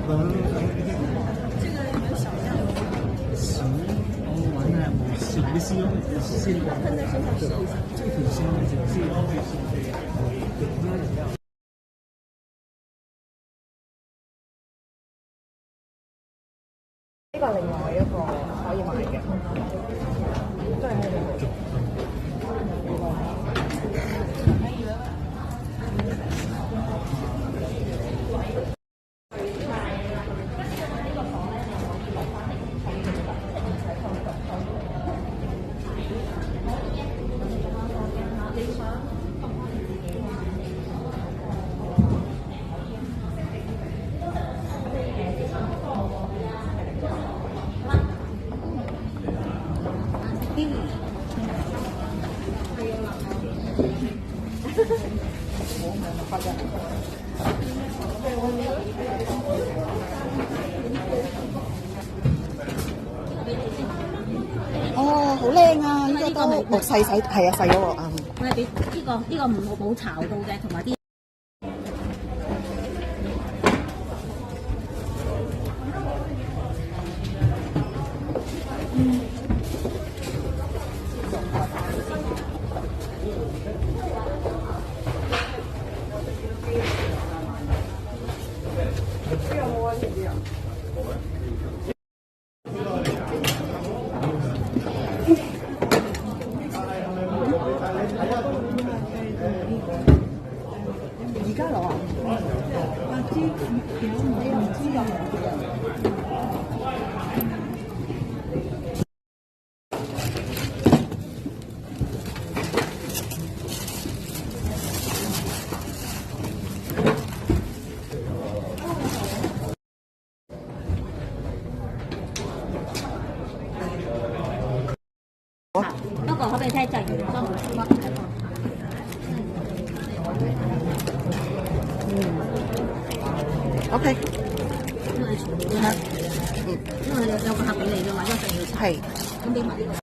这个有小样的。行，哦，完了，我小的是用现在喷在身上试一下，这个挺香的，这个是呢個另外一個可以買嘅，都係喺度。哦，好靚啊！呢個都哦細細係啊細嗰個啱。我係俾呢個冇炒到嘅，同埋啲。而家攞啊？知有唔知有不過可唔可以聽就係原裝？OK。因為全部都係，因為有個盒俾你㗎嘛，一定要係。咁俾埋呢個。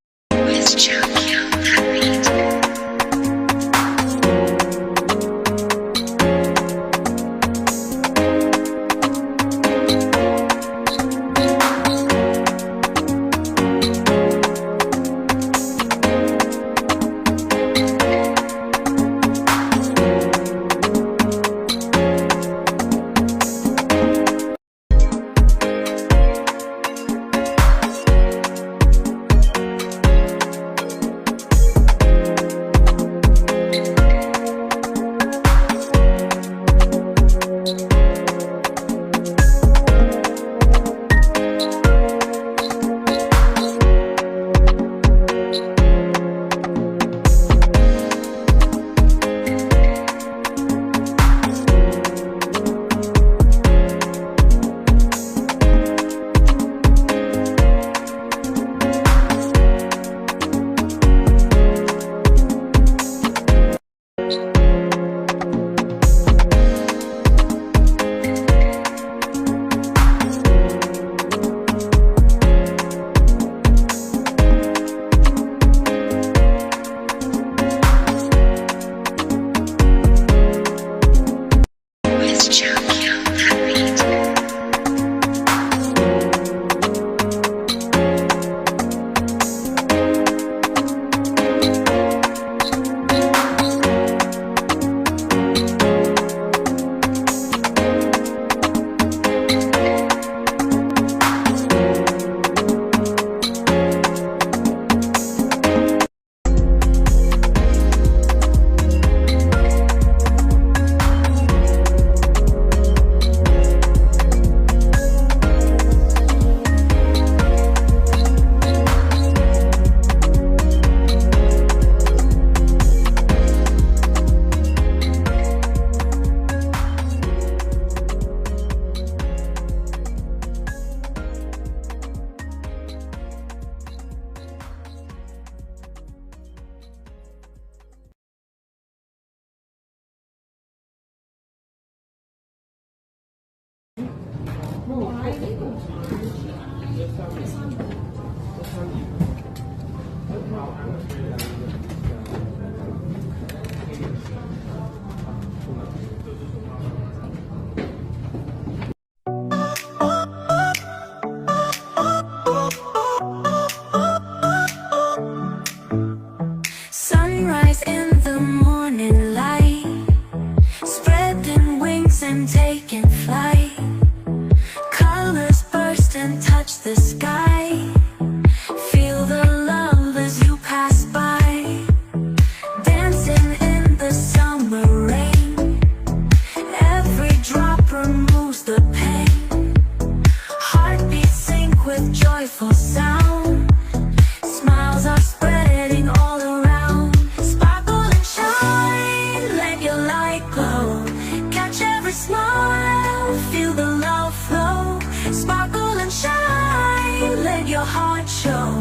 heart show.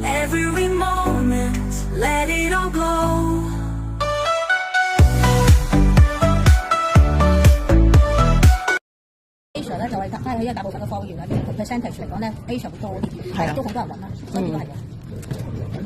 Every moment, let it all glow. Asia 咧就係睇佢大部分嘅貨源裏邊，佢 percentage 嚟講咧 Asia 會多啲，係啊都好多人揾啦，所以呢個係嘅。